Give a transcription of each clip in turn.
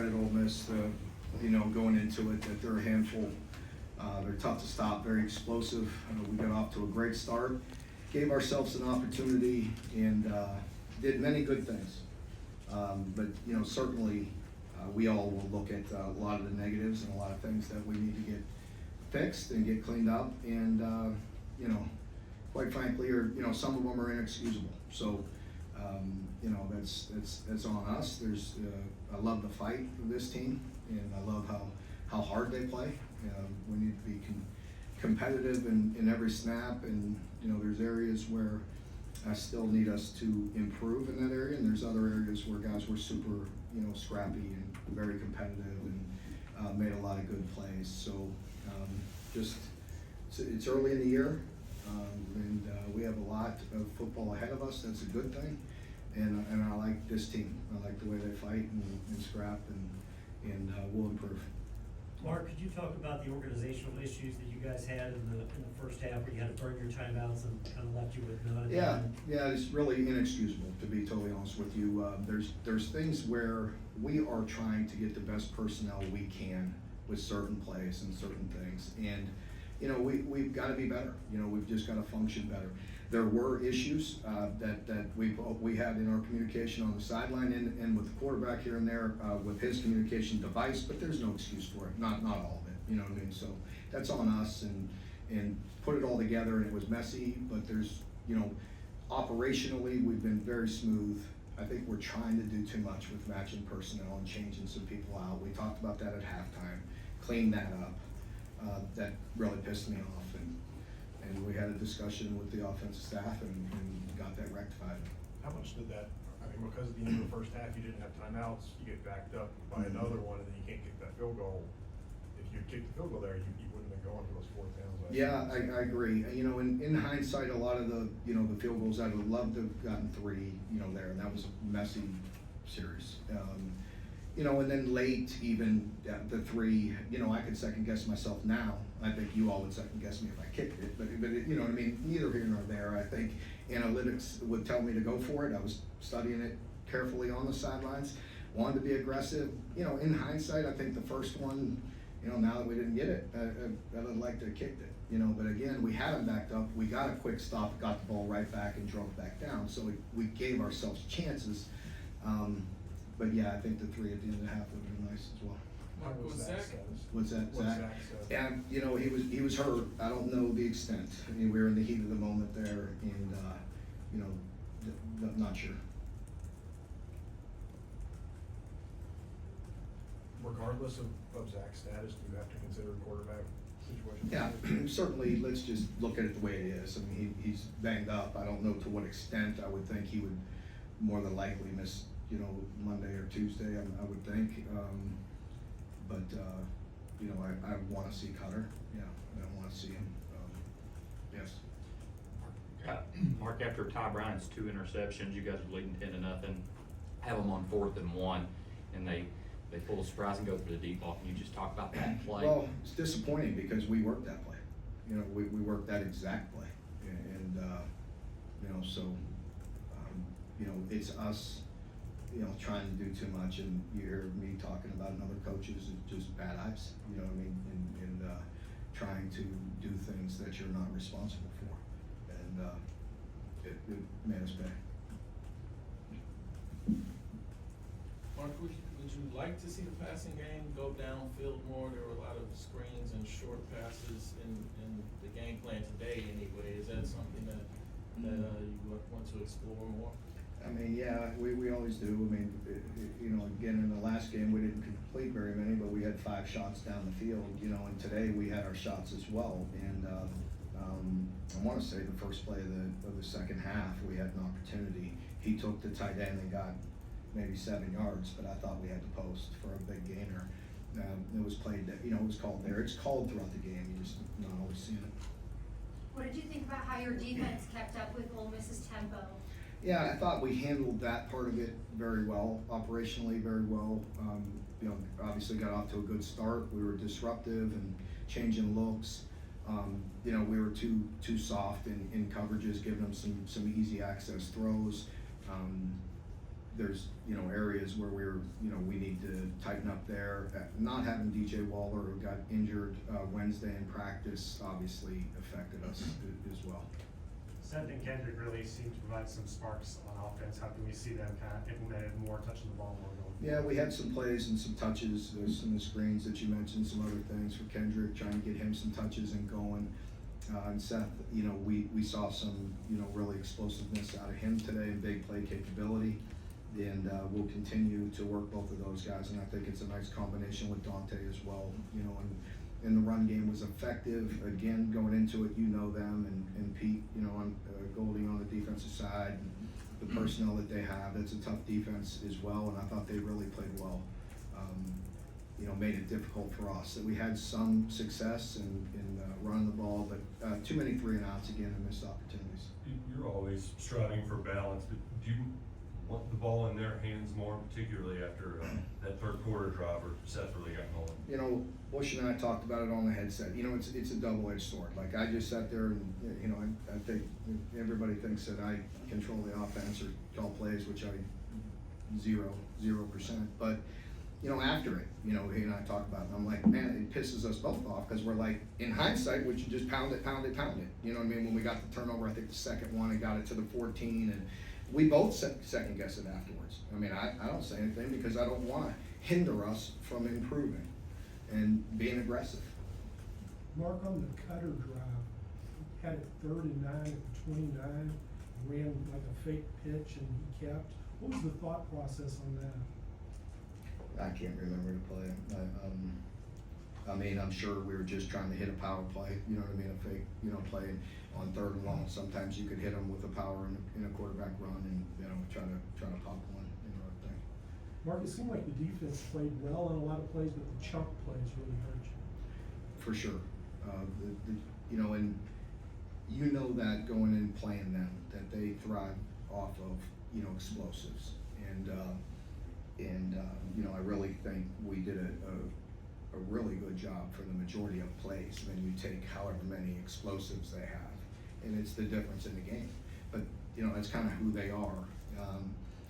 credit Ole Miss, going into it, that they're a handful. They're tough to stop, very explosive. We got off to a great start, gave ourselves an opportunity, and did many good things. But certainly we all will look at a lot of the negatives and a lot of things that we need to get fixed and get cleaned up. And quite frankly, some of them are inexcusable. So that's on us. I love the fight of this team, and I love how hard they play. We need to be competitive in every snap, and there's areas where I still need us to improve in that area, and there's other areas where guys were super scrappy and very competitive and made a lot of good plays. So it's early in the year, and we have a lot of football ahead of us. That's a good thing, and I like this team. I like the way they fight and scrap, and we'll improve. Mark, could you talk about the organizational issues that you guys had in the first half, where you had to burn your timeouts and kind of left you with none? Yeah, it's really inexcusable, to be totally honest with you. There's things where we are trying to get the best personnel we can with certain plays and certain things, and we've got to be better. We've just got to function better. There were issues that we had in our communication on the sideline and with the quarterback here and there with his communication device, but there's no excuse for it. Not all of it. You know what I mean? So that's on us, and put it all together, and it was messy. But there's operationally we've been very smooth. I think we're trying to do too much with matching personnel and changing some people out. We talked about that at halftime. Clean that up. That really pissed me off, and we had a discussion with the offensive staff and got that rectified. How much did that, because at the end of the first half you didn't have timeouts, you get backed up by another one, and then you can't kick that field goal. If you kicked the field goal there, you wouldn't have been going to those fourth downs. Yeah, I agree. In hindsight, a lot of the the field goals, I would love to have gotten 3 there, and that was a messy series. And then late, even the 3, I could second guess myself now. I think you all would second guess me if I kicked it, but you know what I mean? Neither here nor there. I think analytics would tell me to go for it. I was studying it carefully on the sidelines, wanted to be aggressive. In hindsight, I think the first one, now that we didn't get it, I would like to have kicked it. But again, we had them backed up. We got a quick stop, got the ball right back, and drove back down. So we gave ourselves chances. But yeah, I think the 3 at the end of the half would have been nice as well. Mark, what's Zach? What's that, Zach? And he was hurt. I don't know the extent. We were in the heat of the moment there, and not sure. regardless of Zach's status, do you have to consider a quarterback situation? Yeah, certainly. Let's just look at it the way it is. I mean, he's banged up. I don't know to what extent. I would think he would more than likely miss, Monday or Tuesday. I would think. I want to see Cutter. Yeah, I want to see him. Yes. Mark, after Ty Bryant's 2 interceptions, you guys were leading 10-0, have them on 4th and 1, and they pull a surprise and go for the deep ball. Can you just talk about that play? Well, it's disappointing because we worked that play. We worked that exact play, and it's us, trying to do too much, and you hear me talking about other coaches, it's just bad eyes, you know what I mean, and trying to do things that you're not responsible for, and it made us pay. Mark, would you like to see the passing game go downfield more? There were a lot of screens and short passes in the game plan today anyway. Is that something that you want to explore more? I mean, yeah, we always do. I mean, again, in the last game, we didn't complete very many, but we had 5 shots down the field, and today we had our shots as well. And I want to say the first play of the second half, we had an opportunity. He took the tight end and got maybe 7 yards, but I thought we had to post for a big gainer. It was played, it was called there. It's called throughout the game. You just not always see it. What did you think about how your defense kept up with Ole Miss's tempo? Yeah, I thought we handled that part of it very well, operationally very well. Obviously got off to a good start. We were disruptive and changing looks. We were too soft in coverages, giving them some easy access throws. there's, you know, areas where we need to tighten up there. Not having DJ Waller, who got injured, Wednesday in practice, obviously affected us as well. Seth and Kendrick really seem to provide some sparks on offense. How can we see them kind of implemented more, touching the ball more going? Yeah, we had some plays and some touches, there's some of the screens that you mentioned, some other things for Kendrick, trying to get him some touches and going. And Seth, you know, we saw some, you know, really explosiveness out of him today and big play capability. And we'll continue to work both of those guys, and I think it's a nice combination with Dante as well, you know, and the run game was effective. Again, going into it, you know them, and Pete, you know, on Goldie on the defensive side, and the personnel that they have, that's a tough defense as well, and I thought they really played well. You know, made it difficult for us. We had some success in running the ball, but too many 3 and outs again and missed opportunities. You're always striving for balance, but do you want the ball in their hands more, particularly after that third quarter drive where Seth really got going? You know, Bush and I talked about it on the headset. You know, it's a double-edged sword. Like, I just sat there and, you know, I think everybody thinks that I control the offense or call plays, which I 0%. But, you know, after it, you know, he and I talked about it, and I'm like, man, it pisses us both off, because we're like, in hindsight, we should just pound it. You know what I mean? When we got the turnover, I think the second one, and got it to the 14, and we both second guess it afterwards. I mean, I don't say anything because I don't want to hinder us from improving and being aggressive. Mark, on the cutter drive, had it 3rd and 9 at the 29, ran like a fake pitch and he kept. What was the thought process on that? I can't remember the play. I mean, I'm sure we were just trying to hit a power play, you know what I mean, a fake, you know, play on 3rd and long. Sometimes you could hit them with a power in a quarterback run and, you know, try to pop one, you know, thing. Mark, it seemed like the defense played well on a lot of plays, but the chunk plays really hurt you. For sure. You know, and you know that going and playing them, that they thrive off of, you know, explosives. And you know, I really think we did a really good job for the majority of plays. Then you take however many explosives they have, and it's the difference in the game. But, you know, that's kind of who they are.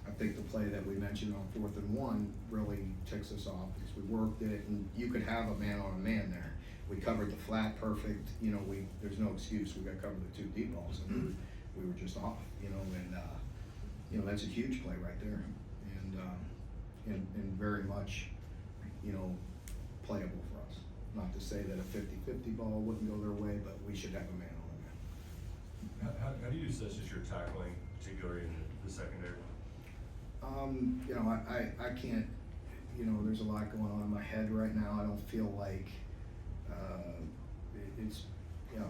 I think the play that we mentioned on 4th and 1 really ticks us off, because we worked it, and you could have a man on a man there. We covered the flat perfect, you know, there's no excuse, we got covered the 2 deep balls, and we were just off, you know, and you know, that's a huge play right there, and very much, you know, playable for us. Not to say that a 50-50 ball wouldn't go their way, but we should have a man on a man. How do you assess just your tackling, particularly in the secondary? You know, I can't, you know, there's a lot going on in my head right now. I don't feel like it's, you know,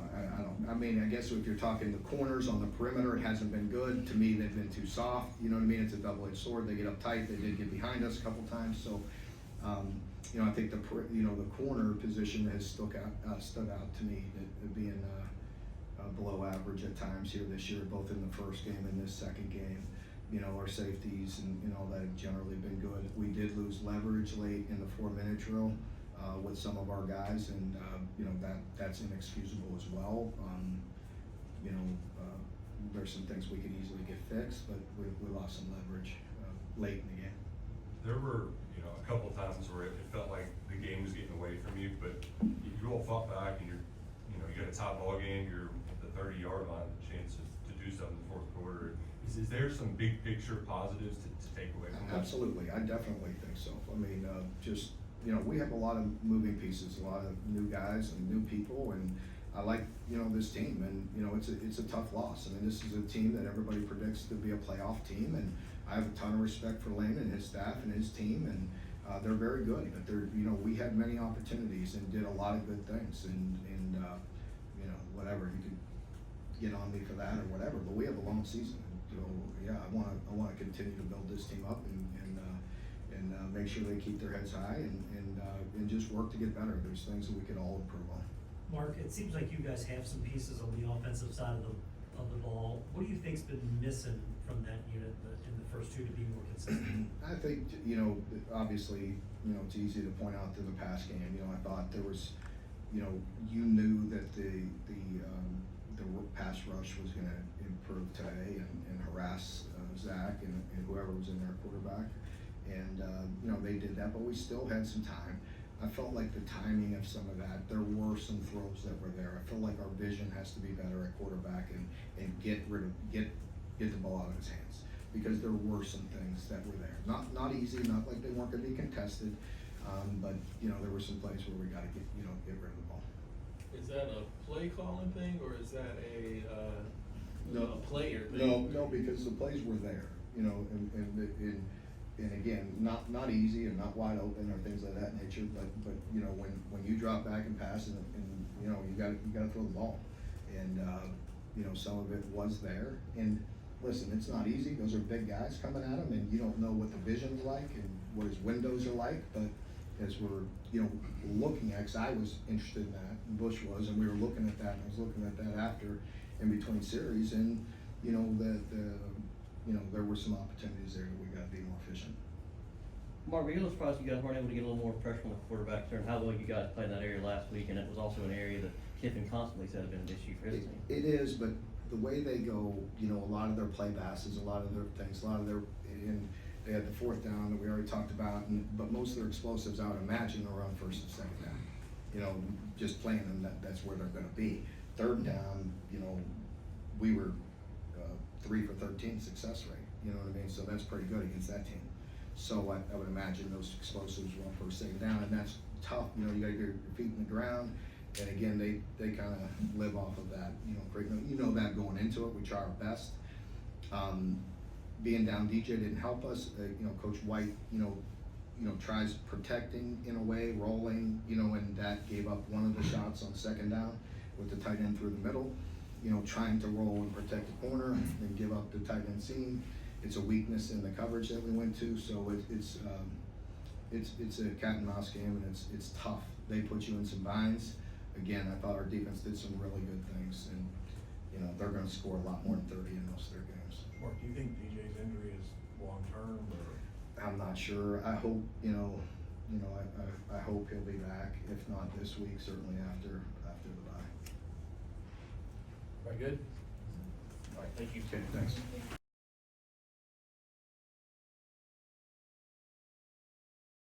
I mean, I guess if you're talking the corners on the perimeter, it hasn't been good. To me, they've been too soft. You know what I mean? It's a double-edged sword. They get up tight. They did get behind us a couple times. So, you know, I think the corner position has stood out to me, that being below average at times here this year, both in the first game and this second game. You know, our safeties and all that have generally been good. We did lose leverage late in the 4-minute drill with some of our guys, and you know, that's inexcusable as well. You know, there's some things we could easily get fixed, but we lost some leverage late in the game. There were, you know, a couple of times where it felt like the game was getting away from you, but you all fought back, and you got a tie ball game. You're at the 30-yard line, the chance to do something in the 4th quarter. Is there some big picture positives to take away from that? Absolutely, I definitely think so. I mean, just, you know, we have a lot of moving pieces, a lot of new guys and new people, and I like, you know, this team, and, you know, it's a tough loss. I mean, this is a team that everybody predicts to be a playoff team, and I have a ton of respect for Lane and his staff and his team, and they're very good. But you know, we had many opportunities and did a lot of good things, and you know, whatever, you could get on me for that or whatever, but we have a long season. So yeah, I want to continue to build this team up and make sure they keep their heads high and just work to get better. There's things that we could all improve on. Mark, it seems like you guys have some pieces on the offensive side of the ball. What do you think's been missing from that unit in the first 2 to be more consistent? I think, you know, obviously, you know, it's easy to point out to the pass game. You know, I thought there was, you know, you knew that the pass rush was gonna improve today and harass Zach and whoever was in their quarterback. And, you know, they did that, but we still had some time. I felt like the timing of some of that, there were some throws that were there. I feel like our vision has to be better at quarterback and get the ball out of his hands. Because there were some things that were there. Not easy, not like they weren't gonna be contested, but, you know, there were some plays where we gotta get rid of the ball. Is that a play calling thing, or is that a player thing? No, because the plays were there, you know, and again, not easy and not wide open or things of that nature, but you know, when you drop back and pass and you know, you gotta throw the ball. And, you know, some of it was there. And listen, it's not easy. Those are big guys coming at him, and you don't know what the vision's like and what his windows are like, but as we're, you know, looking at, 'cause I was interested in that, and Bush was, and we were looking at that, and I was looking at that after, in between series, and, you know, you know, there were some opportunities there that we gotta be more efficient. Mark, were you a little surprised you guys weren't able to get a little more pressure on the quarterback, considering how well you guys played in that area last week, and it was also an area that Kiffin constantly said had been an issue for his team? It is, but the way they go, you know, a lot of their play passes, a lot of their things, and they had the fourth down that we already talked about, but most of their explosives, I would imagine, are on first and second down. You know, just playing them, that's where they're gonna be. Third down, you know, we were 3 for 13 success rate, you know what I mean? So that's pretty good against that team. So I would imagine those explosives were on first, second down, and that's tough. You know, you gotta get your feet in the ground. And again, they kind of live off of that, you know, that going into it. We try our best. Being down DJ didn't help us. You know, Coach White, you know, tries protecting in a way, rolling, you know, and that gave up one of the shots on second down with the tight end through the middle. You know, trying to roll and protect the corner and give up the tight end seam. It's a weakness in the coverage that we went to, so it's a cat and mouse game, and it's tough. They put you in some binds. Again, I thought our defense did some really good things, and, you know, they're gonna score a lot more than 30 in most of their games. Mark, do you think DJ's injury is long-term, or? I'm not sure. I hope, I hope he'll be back. If not this week, certainly after the bye. Very good. All right, thank you. Okay, thanks.